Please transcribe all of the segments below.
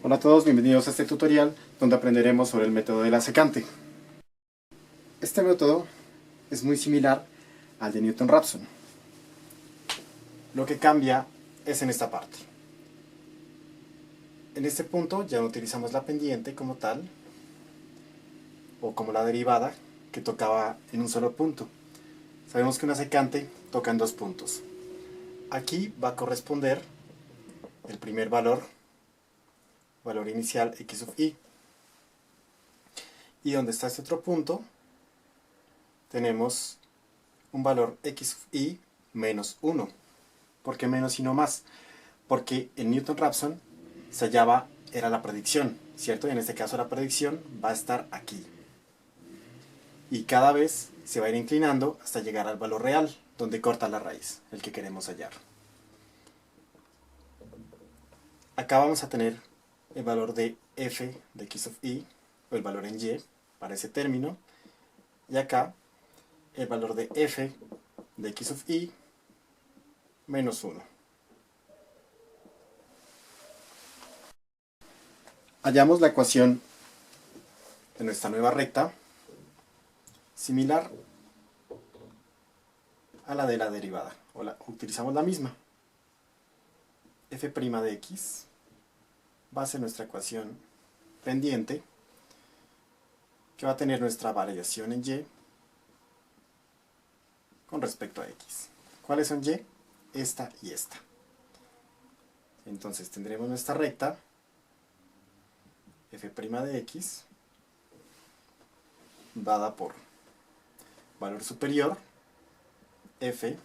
Hola a todos, bienvenidos a este tutorial donde aprenderemos sobre el método de la secante. Este método es muy similar al de Newton-Raphson. Lo que cambia es en esta parte. En este punto ya no utilizamos la pendiente como tal, o como la derivada, que tocaba en un solo punto. Sabemos que una secante toca en dos puntos. Aquí va a corresponder el primer valor inicial x sub i. Y donde está este otro punto, tenemos un valor x sub i menos 1. ¿Por qué menos y no más? Porque en Newton-Raphson se hallaba, era la predicción, ¿cierto? Y en este caso la predicción va a estar aquí. Y cada vez se va a ir inclinando hasta llegar al valor real, donde corta la raíz, el que queremos hallar. Acá vamos a tener el valor de f de x sub i, o el valor en y, para ese término. Y acá el valor de f de x sub i menos 1. Hallamos la ecuación de nuestra nueva recta, similar a la de la derivada, utilizamos la misma. F' de x va a ser nuestra ecuación pendiente, que va a tener nuestra variación en y con respecto a x. ¿Cuáles son y? Esta y esta. Entonces tendremos nuestra recta f' de x dada por valor superior f,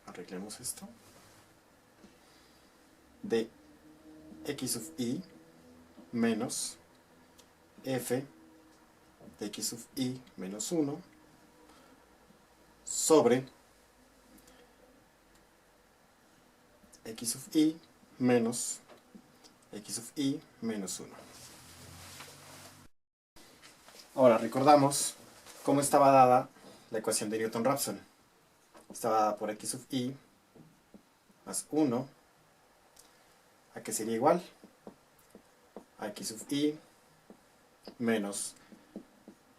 arreglemos esto, de x sub i menos f de x sub i menos 1 sobre x sub i menos x sub i menos 1. Ahora recordamos cómo estaba dada la ecuación de Newton-Raphson. Estaba dada por x sub i más 1, ¿a qué sería igual? A x sub i menos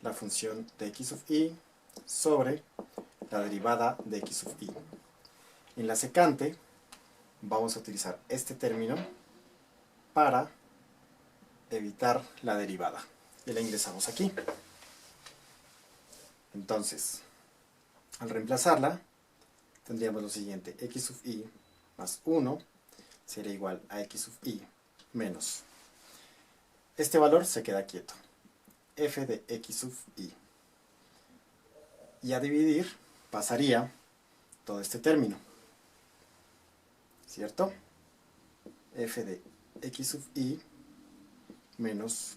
la función de x sub i sobre la derivada de x sub i. En la secante vamos a utilizar este término para evitar la derivada. Y la ingresamos aquí. Entonces, al reemplazarla, tendríamos lo siguiente: x sub i más 1 sería igual a x sub i menos. Este valor se queda quieto, f de x sub i. Y a dividir pasaría todo este término, ¿cierto? F de x sub i menos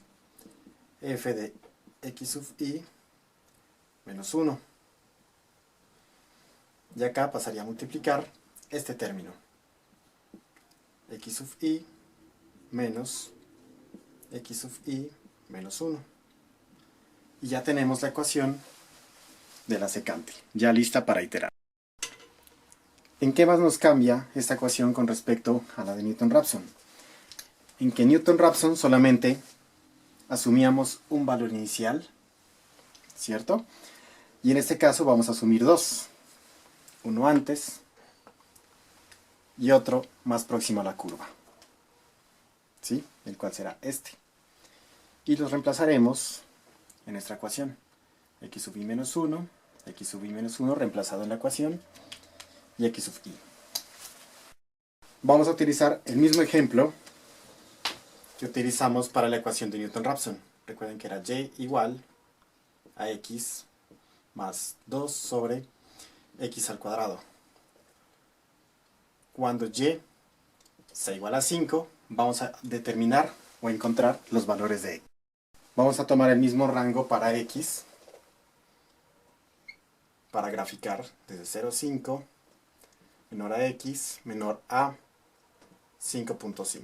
f de x sub i menos 1. Y acá pasaría a multiplicar este término, x sub i menos x sub i menos 1. Y ya tenemos la ecuación de la secante, ya lista para iterar. ¿En qué más nos cambia esta ecuación con respecto a la de Newton-Raphson? En que Newton-Raphson solamente asumíamos un valor inicial, ¿cierto? Y en este caso vamos a asumir dos, uno antes y otro más próximo a la curva, ¿sí? El cual será este. Y los reemplazaremos en nuestra ecuación. X sub i menos 1, x sub i menos 1 reemplazado en la ecuación, y x sub i. Vamos a utilizar el mismo ejemplo que utilizamos para la ecuación de Newton-Raphson. Recuerden que era y igual a x más 2 sobre x al cuadrado. Cuando y sea igual a 5, vamos a determinar o encontrar los valores de x. Vamos a tomar el mismo rango para x, para graficar desde 0 a 5, menor a x, menor a 5.5.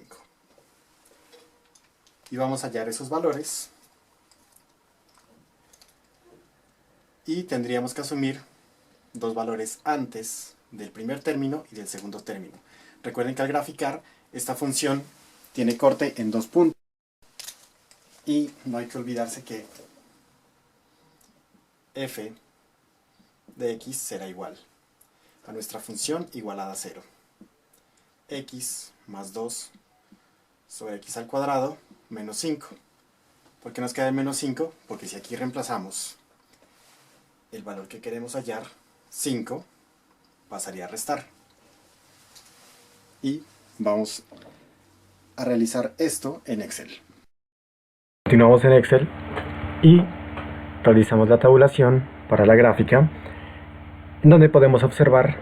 Y vamos a hallar esos valores. Y tendríamos que asumir dos valores antes del primer término y del segundo término. Recuerden que al graficar, esta función tiene corte en 2 puntos. Y no hay que olvidarse que f de x será igual a nuestra función igualada a 0. X más 2 sobre x al cuadrado menos 5. ¿Por qué nos queda el menos 5? Porque si aquí reemplazamos el valor que queremos hallar, 5, pasaría a restar. Y vamos a realizar esto en Excel. Continuamos en Excel y realizamos la tabulación para la gráfica, en donde podemos observar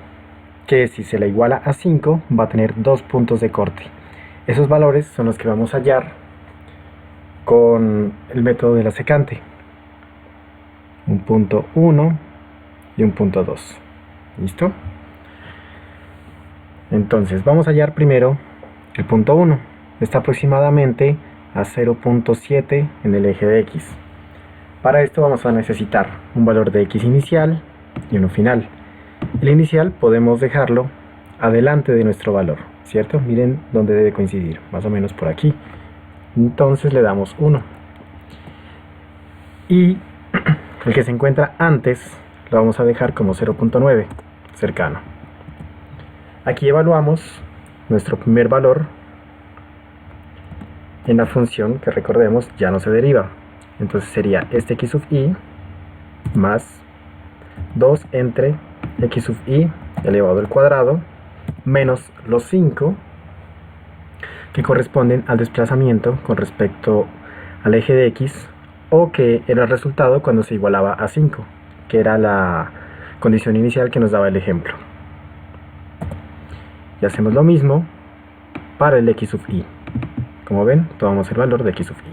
que si se la iguala a 5 va a tener 2 puntos de corte. Esos valores son los que vamos a hallar con el método de la secante. Un punto 1 y un punto 2. ¿Listo? Entonces vamos a hallar primero el punto 1. Está aproximadamente a 0.7 en el eje de x. Para esto vamos a necesitar un valor de x inicial y uno final. El inicial podemos dejarlo adelante de nuestro valor, ¿cierto? Miren dónde debe coincidir, más o menos por aquí. Entonces le damos 1. Y el que se encuentra antes lo vamos a dejar como 0.9, cercano. Aquí evaluamos nuestro primer valor en la función que, recordemos, ya no se deriva. Entonces sería este x sub i más 2 entre x sub i elevado al cuadrado menos los 5 que corresponden al desplazamiento con respecto al eje de x, o que era el resultado cuando se igualaba a 5, que era la condición inicial que nos daba el ejemplo. Y hacemos lo mismo para el x sub i. Como ven, tomamos el valor de x sub i.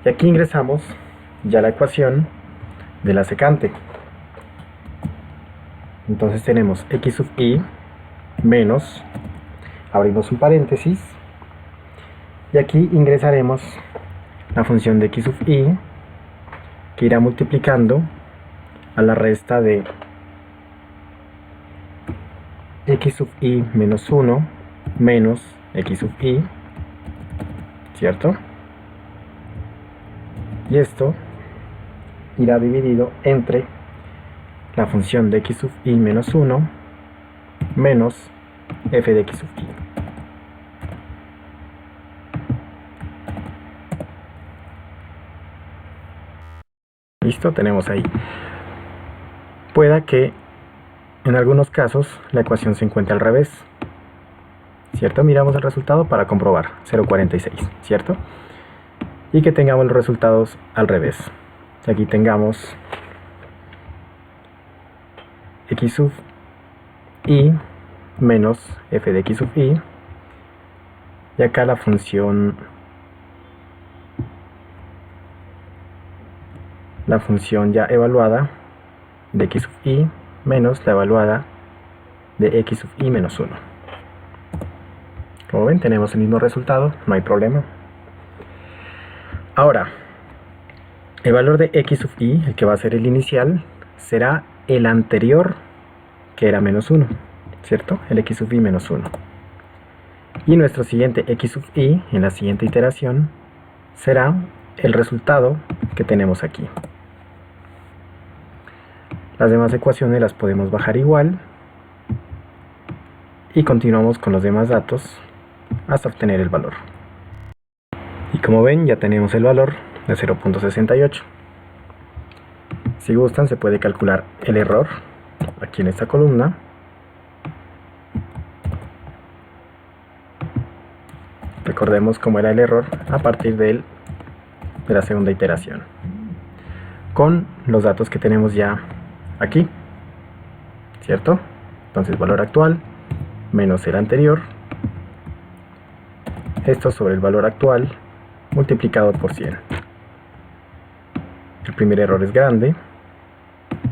Y aquí ingresamos ya la ecuación de la secante. Entonces tenemos x sub i menos, abrimos un paréntesis, y aquí ingresaremos la función de x sub i, que irá multiplicando a la resta de x sub i menos 1 menos x sub i, ¿cierto? Y esto irá dividido entre la función de x sub i menos 1 menos f de x sub i. Listo, tenemos ahí. Pueda que en algunos casos la ecuación se encuentre al revés, ¿cierto? Miramos el resultado para comprobar, 0.46, ¿cierto? Y que tengamos los resultados al revés. Aquí tengamos x sub i menos f de x sub i, y acá la función ya evaluada de x sub i menos la evaluada de x sub i menos 1. Como ven, tenemos el mismo resultado, no hay problema. Ahora, el valor de x sub i, el que va a ser el inicial, será el anterior, que era menos 1, ¿cierto? El x sub i menos 1. Y nuestro siguiente x sub i, en la siguiente iteración, será el resultado que tenemos aquí. Las demás ecuaciones las podemos bajar igual, y continuamos con los demás datos hasta obtener el valor. Y como ven, ya tenemos el valor de 0.68. Si gustan, se puede calcular el error aquí en esta columna. Recordemos cómo era el error a partir de la segunda iteración, con los datos que tenemos ya aquí, ¿cierto? Entonces, valor actual menos el anterior, esto sobre el valor actual multiplicado por 100. El primer error es grande,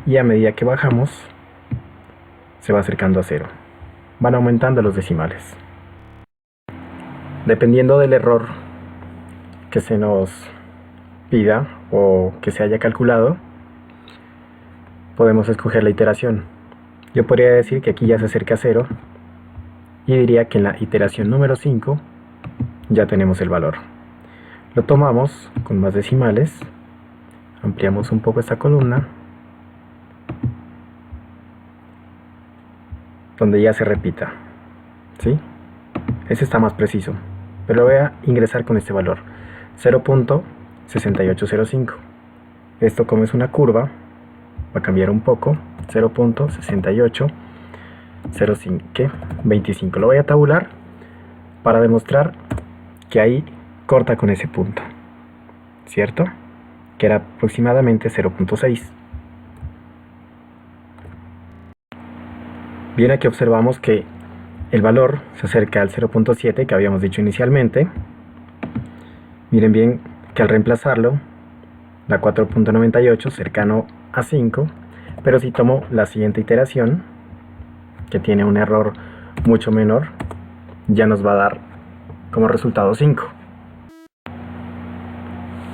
y a medida que bajamos se va acercando a 0. Van aumentando los decimales. Dependiendo del error que se nos pida o que se haya calculado, podemos escoger la iteración. Yo podría decir que aquí ya se acerca a 0 y diría que en la iteración número 5 ya tenemos el valor. Lo tomamos con más decimales, ampliamos un poco esta columna, donde ya se repita, ¿sí? Ese está más preciso, pero lo voy a ingresar con este valor, 0.6805. Esto, como es una curva, va a cambiar un poco, 0.6825. Lo voy a tabular para demostrar que ahí corta con ese punto, ¿cierto? Que era aproximadamente 0.6. Bien, aquí observamos que el valor se acerca al 0.7 que habíamos dicho inicialmente. Miren bien que al reemplazarlo da 4.98, cercano a 5, pero si tomo la siguiente iteración, que tiene un error mucho menor, ya nos va a dar como resultado 5.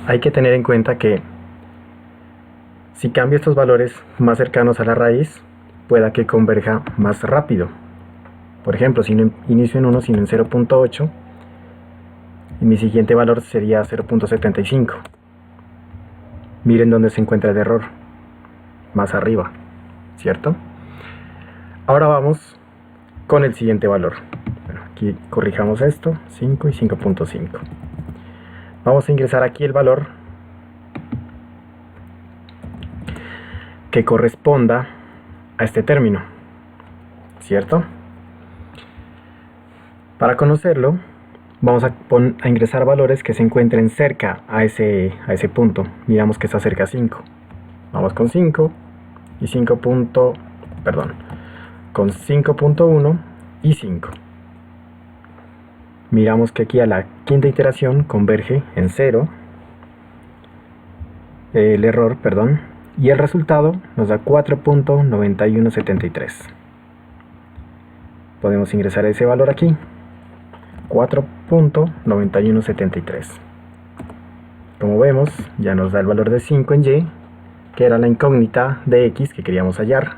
Hay que tener en cuenta que si cambio estos valores más cercanos a la raíz, pueda que converja más rápido. Por ejemplo, si no inicio en 1 sino en 0.8, y mi siguiente valor sería 0.75. Miren dónde se encuentra el error, más arriba, ¿cierto? Ahora vamos con el siguiente valor. Bueno, aquí corrijamos esto, 5 y 5.5. Vamos a ingresar aquí el valor que corresponda a este término, ¿cierto? Para conocerlo, vamos a ingresar valores que se encuentren cerca a ese punto. Miramos que está cerca a 5. Vamos con 5 y con 5.1 y 5. Miramos que aquí a la quinta iteración converge en 0 el error, y el resultado nos da 4.9173. Podemos ingresar ese valor aquí, 4.9173. Como vemos, ya nos da el valor de 5 en Y, que era la incógnita de X que queríamos hallar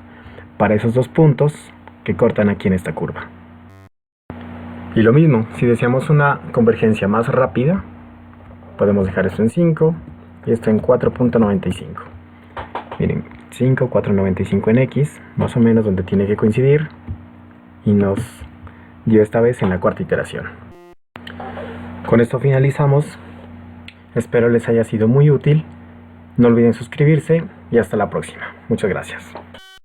para esos dos puntos que cortan aquí en esta curva. Y lo mismo, si deseamos una convergencia más rápida, podemos dejar esto en 5 y esto en 4.95. Miren, 5, 4.95 en X, más o menos donde tiene que coincidir, y nos dio esta vez en la cuarta iteración. Con esto finalizamos. Espero les haya sido muy útil. No olviden suscribirse y hasta la próxima. Muchas gracias.